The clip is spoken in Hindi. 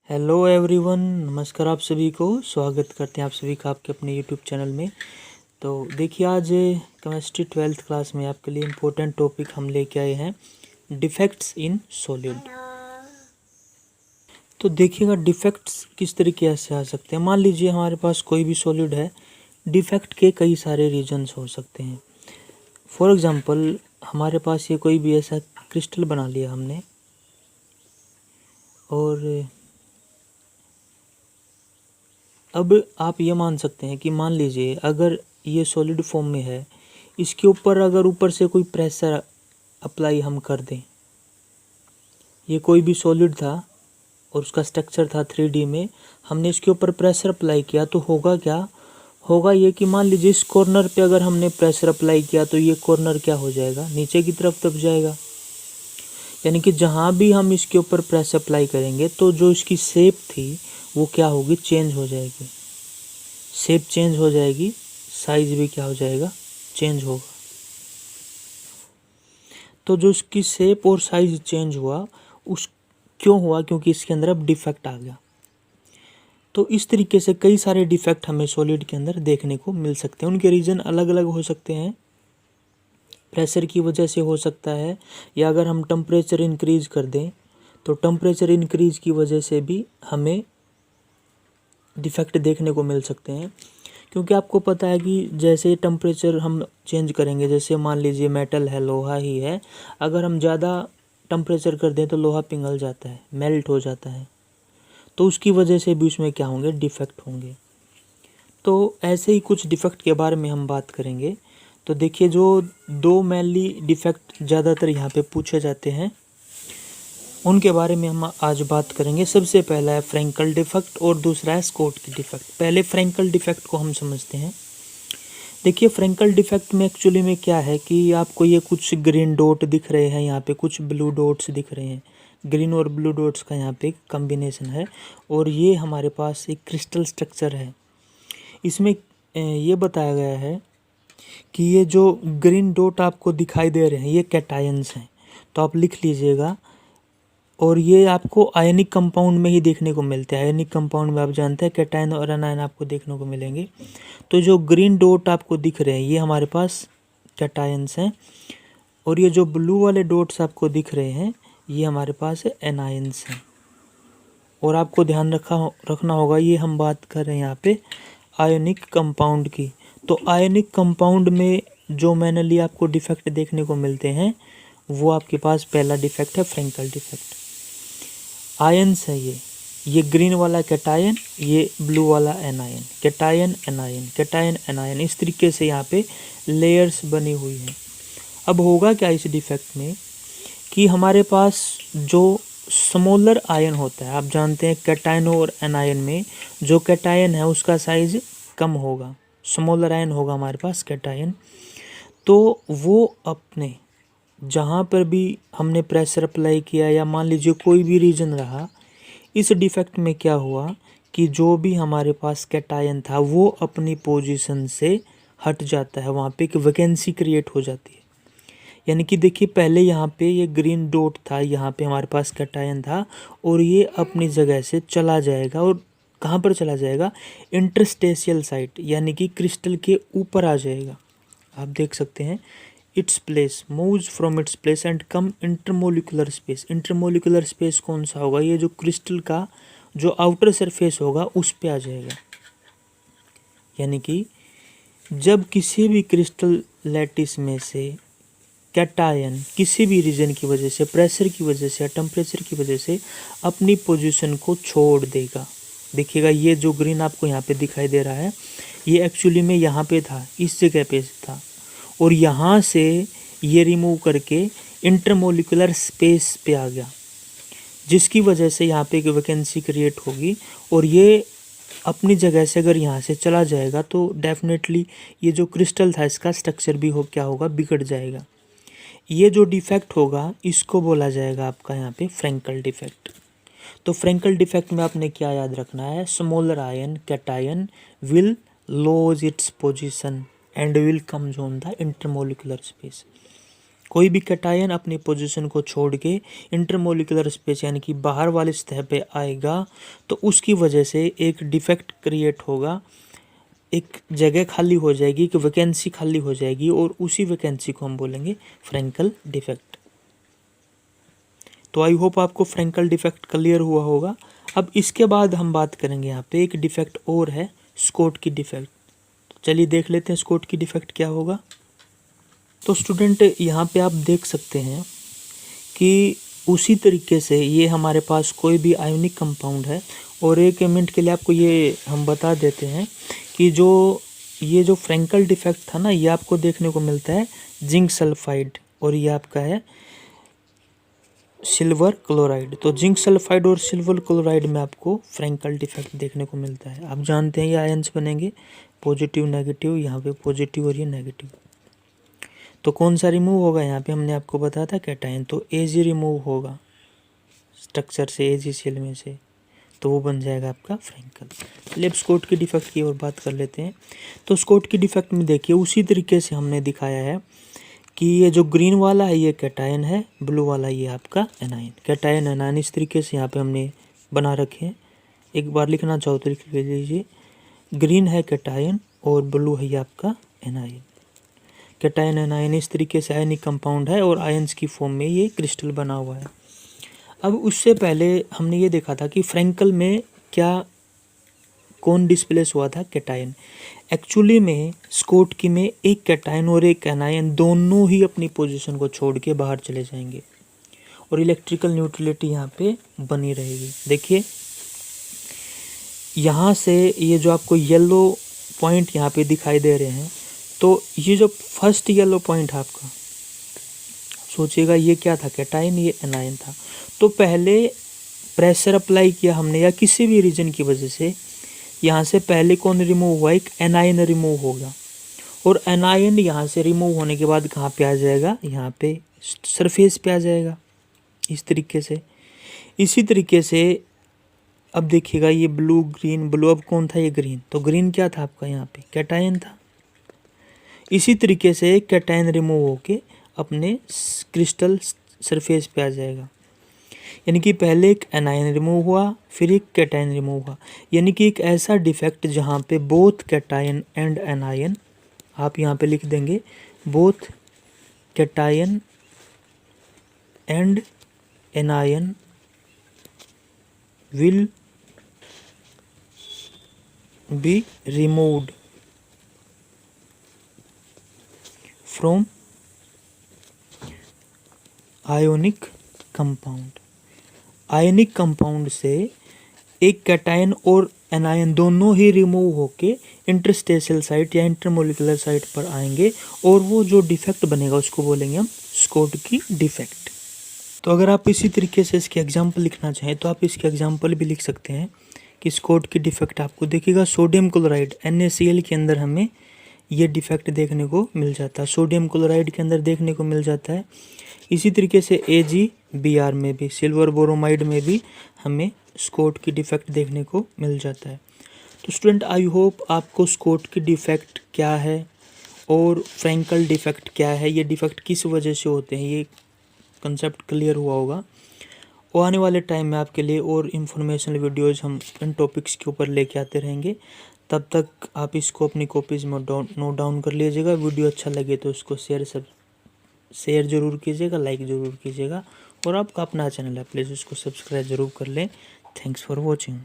हेलो एवरीवन, नमस्कार आप सभी को। स्वागत करते हैं आप सभी का आपके अपने यूट्यूब चैनल में। तो देखिए, आज केमिस्ट्री 12th क्लास में आपके लिए इम्पोर्टेंट टॉपिक हम लेके आए हैं, डिफेक्ट्स इन सॉलिड। तो देखिएगा, डिफेक्ट्स किस तरीके से आ सकते हैं। मान लीजिए हमारे पास कोई भी सॉलिड है, डिफेक्ट के कई सारे रीजन्स हो सकते हैं। फॉर एग्जांपल, हमारे पास ये कोई भी ऐसा क्रिस्टल बना लिया हमने, और अब आप ये मान सकते हैं कि मान लीजिए अगर ये सॉलिड फॉर्म में है, इसके ऊपर अगर ऊपर से कोई प्रेशर अप्लाई हम कर दें, ये कोई भी सॉलिड था और उसका स्ट्रक्चर था 3D में, हमने इसके ऊपर प्रेशर अप्लाई किया तो होगा क्या, होगा ये कि मान लीजिए इस कॉर्नर पे अगर हमने प्रेशर अप्लाई किया तो ये कॉर्नर क्या हो जाएगा, नीचे की तरफ दब जाएगा। यानी कि जहाँ भी हम इसके ऊपर प्रेशर अप्लाई करेंगे तो जो इसकी शेप थी वो क्या होगी, चेंज हो जाएगी। शेप चेंज हो जाएगी, साइज भी क्या हो जाएगा, चेंज होगा। तो जो इसकी शेप और साइज चेंज हुआ, उस क्यों हुआ, क्योंकि इसके अंदर अब डिफेक्ट आ गया। तो इस तरीके से कई सारे डिफेक्ट हमें सॉलिड के अंदर देखने को मिल सकते हैं। उनके रीज़न अलग अलग हो सकते हैं। प्रेशर की वजह से हो सकता है, या अगर हम टेम्परेचर इंक्रीज कर दें तो टेम्परेचर इंक्रीज की वजह से भी हमें डिफेक्ट देखने को मिल सकते हैं। क्योंकि आपको पता है कि जैसे टेम्परेचर हम चेंज करेंगे, जैसे मान लीजिए मेटल है, लोहा ही है, अगर हम ज़्यादा टेम्परेचर कर दें तो लोहा पिघल जाता है, मेल्ट हो जाता है, तो उसकी वजह से भी उसमें क्या होंगे, डिफेक्ट होंगे। तो ऐसे ही कुछ डिफेक्ट के बारे में हम बात करेंगे। तो देखिए, जो दो मेनली डिफेक्ट ज़्यादातर यहाँ पे पूछे जाते हैं, उनके बारे में हम आज बात करेंगे। सबसे पहला है फ्रैंकल डिफेक्ट और दूसरा है स्कोट की डिफेक्ट। पहले फ्रैंकल डिफेक्ट को हम समझते हैं। देखिए, फ्रैंकल डिफेक्ट में एक्चुअली में क्या है कि आपको ये कुछ ग्रीन डॉट दिख रहे हैं, यहाँ पे कुछ ब्लू डॉट्स दिख रहे हैं, ग्रीन और ब्लू डॉट्स का यहाँ पे कॉम्बिनेशन है, और ये हमारे पास एक क्रिस्टल स्ट्रक्चर है। इसमें ये बताया गया है कि ये जो ग्रीन डॉट आपको दिखाई दे रहे हैं ये कैटायंस हैं, तो आप लिख लीजिएगा। और ये आपको आयनिक कंपाउंड में ही देखने को मिलते हैं। आयनिक कंपाउंड में आप जानते हैं कैटायन और एनायन आपको देखने को मिलेंगे। तो जो ग्रीन डॉट आपको दिख रहे हैं ये हमारे पास कैटायंस हैं, और ये जो ब्लू वाले डॉट्स आपको दिख रहे हैं ये हमारे पास एनायंस हैं। और आपको ध्यान रखना होगा, ये हम बात कर रहे हैं यहाँ पे आयनिक कंपाउंड की। तो आयनिक कंपाउंड में जो मैंने आपको डिफेक्ट देखने को मिलते हैं वो आपके पास पहला डिफेक्ट है फ्रैंकल डिफेक्ट। आयंस है ये ग्रीन वाला कैटायन, ये ब्लू वाला anion, cation anion, cation anion, इस तरीके से यहाँ पे लेयर्स बनी हुई हैं। अब होगा क्या इस डिफेक्ट में कि हमारे पास जो स्मॉलर आयन होता है, आप जानते हैं कैटायन और एनायन में जो कैटायन है उसका साइज कम होगा, स्मॉलर आयन होगा हमारे पास कैटायन। तो वो अपने जहाँ पर भी हमने प्रेशर अप्लाई किया या मान लीजिए कोई भी रीजन रहा, इस डिफेक्ट में क्या हुआ कि जो भी हमारे पास कैटायन था वो अपनी पोजीशन से हट जाता है, वहाँ पे एक वैकेंसी क्रिएट हो जाती है। यानी कि देखिए, पहले यहाँ पे ये ग्रीन डॉट था, यहाँ पे हमारे पास कैटायन था, और ये अपनी जगह से चला जाएगा। और कहाँ पर चला जाएगा, इंटरस्टेशियल साइट, यानी कि क्रिस्टल के ऊपर आ जाएगा। आप देख सकते हैं, its place moves from its place and come intermolecular space. Intermolecular space कौन सा होगा, ये जो क्रिस्टल का जो आउटर सरफेस होगा उस पे आ जाएगा। यानी कि जब किसी भी क्रिस्टल लैटिस में से कैटायन किसी भी रीजन की वजह से, प्रेशर की वजह से या टेम्परेचर की वजह से अपनी पोजीशन को छोड़ देगा। देखिएगा, ये जो ग्रीन आपको यहाँ पे दिखाई दे रहा है ये एक्चुअली में यहाँ पे था, इस जगह पे था, और यहाँ से ये रिमूव करके इंटरमोलिकुलर स्पेस पे आ गया, जिसकी वजह से यहाँ पे एक वैकेंसी क्रिएट होगी। और ये अपनी जगह से अगर यहाँ से चला जाएगा तो डेफिनेटली ये जो क्रिस्टल था इसका स्ट्रक्चर भी क्या होगा, बिगड़ जाएगा। ये जो डिफेक्ट होगा इसको बोला जाएगा आपका यहाँ पे फ्रैंकल डिफेक्ट। तो फ्रैंकल डिफेक्ट में आपने क्या याद रखना है, smaller ion cation will loss its position and will comes on the intermolecular space. कोई भी कैटायन अपनी पोजीशन को छोड़ के इंटरमोलिकुलर स्पेस यानी कि बाहर वाली सतह पे आएगा तो उसकी वजह से एक डिफेक्ट क्रिएट होगा, एक जगह खाली हो जाएगी, एक वैकेंसी खाली हो जाएगी और उसी वैकेंसी को हम बोलेंगे फ्रैंकल डिफेक्ट। तो आई होप आपको फ्रैंकल डिफेक्ट क्लियर हुआ होगा। अब इसके बाद हम बात करेंगे यहाँ पे एक डिफेक्ट और है, स्कोट की डिफेक्ट। चलिए देख लेते हैं स्कोट की डिफेक्ट क्या होगा। तो स्टूडेंट यहाँ पे आप देख सकते हैं कि उसी तरीके से ये हमारे पास कोई भी आयोनिक कंपाउंड है और एक मिनट के लिए आपको ये हम बता देते हैं कि ये जो फ्रैंकल डिफेक्ट था ना, ये आपको देखने को मिलता है जिंक सल्फाइड और ये आपका है सिल्वर क्लोराइड। तो जिंक सल्फाइड और सिल्वर क्लोराइड में आपको फ्रैंकल डिफेक्ट देखने को मिलता है। आप जानते हैं ये आयंस बनेंगे पॉजिटिव नेगेटिव, यहाँ पे पॉजिटिव और ये नेगेटिव। तो कौन सा रिमूव होगा यहाँ पे, हमने आपको बताया था कैटायन, तो Ag रिमूव होगा स्ट्रक्चर से, AgCl में से, तो वो बन जाएगा आपका फ्रैंकल। चलिए अब स्कोट की डिफेक्ट की और बात कर लेते हैं। तो स्कोट की डिफेक्ट में देखिए उसी तरीके से हमने दिखाया है कि ये जो ग्रीन वाला है ये कैटायन है, ब्लू वाला ये आपका एनायन। कैटायन एनायन इस तरीके से यहाँ पे हमने बना रखे हैं। एक बार लिखना चाहो तो लिख लीजिए, ग्रीन है कैटायन और ब्लू है ये आपका एनायन। कैटायन एनायन इस तरीके से आयनिक कंपाउंड है और आयंस की फॉर्म में ये क्रिस्टल बना हुआ है। अब उससे पहले हमने ये देखा था कि फ्रैंकल में कौन डिस्प्लेस हुआ था, कैटायन। एक्चुअली में स्कोट की में एक कैटायन और एक एनायन दोनों ही अपनी पोजीशन को छोड़ के बाहर चले जाएंगे और इलेक्ट्रिकल न्यूट्रलिटी यहाँ पे बनी रहेगी। देखिए यहाँ से ये जो आपको येलो पॉइंट यहाँ पे दिखाई दे रहे हैं, तो ये जो फर्स्ट येलो पॉइंट है आपका, सोचिएगा ये क्या था, कैटायन, ये एनायन था। तो पहले प्रेशर अप्लाई किया हमने या किसी भी रीजन की वजह से यहाँ से पहले कौन रिमूव हुआ, एक एनायन रिमूव होगा और एनायन यहाँ से रिमूव होने के बाद कहाँ पे आ जाएगा, यहाँ पे सरफेस पे आ जाएगा इस तरीके से। इसी तरीके से अब देखिएगा ये ब्लू ग्रीन, ब्लू अब कौन था, ये ग्रीन, तो ग्रीन क्या था आपका यहाँ पे, कैटायन था। इसी तरीके से कैटायन रिमूव होके अपने क्रिस्टल सरफेस पे आ जाएगा। यानी कि पहले एक एनायन रिमूव हुआ फिर एक कैटायन रिमूव हुआ, यानी कि एक ऐसा डिफेक्ट जहाँ पे बोथ कैटायन एंड एनायन, आप यहाँ पे लिख देंगे both cation and anion will be removed from ionic compound. Ionic compound से एक कैटायन और एनायन दोनों ही रिमूव होके इंटरस्टेशियल साइट या इंटरमोलिकुलर साइट पर आएंगे और वो जो डिफेक्ट बनेगा उसको बोलेंगे हम स्कोट की डिफेक्ट। तो अगर आप इसी तरीके से इसके एग्जाम्पल लिखना चाहें तो आप इसके एग्जाम्पल भी लिख सकते हैं कि स्कोट की डिफेक्ट आपको देखिएगा सोडियम क्लोराइड NaCl के अंदर हमें ये डिफेक्ट देखने को मिल जाता है, सोडियम क्लोराइड के अंदर देखने को मिल जाता है। इसी तरीके से AgBr में भी, सिल्वर बोरोमाइड में भी हमें स्कोट की डिफेक्ट देखने को मिल जाता है। तो स्टूडेंट आई होप आपको स्कोट की डिफेक्ट क्या है और फ्रैंकल डिफेक्ट क्या है, ये डिफेक्ट किस वजह से होते हैं, ये कंसेप्ट क्लियर हुआ होगा। और आने वाले टाइम में आपके लिए और इन्फॉर्मेशनल वीडियोज़ हम इन टॉपिक्स के ऊपर लेके आते रहेंगे। तब तक आप इसको अपनी कॉपीज़ में नोट डाउन कर लीजिएगा। वीडियो अच्छा लगे तो उसको शेयर ज़रूर कीजिएगा, लाइक ज़रूर कीजिएगा और आपका अपना चैनल है प्लीज़ उसको सब्सक्राइब ज़रूर कर लें। Thanks for watching.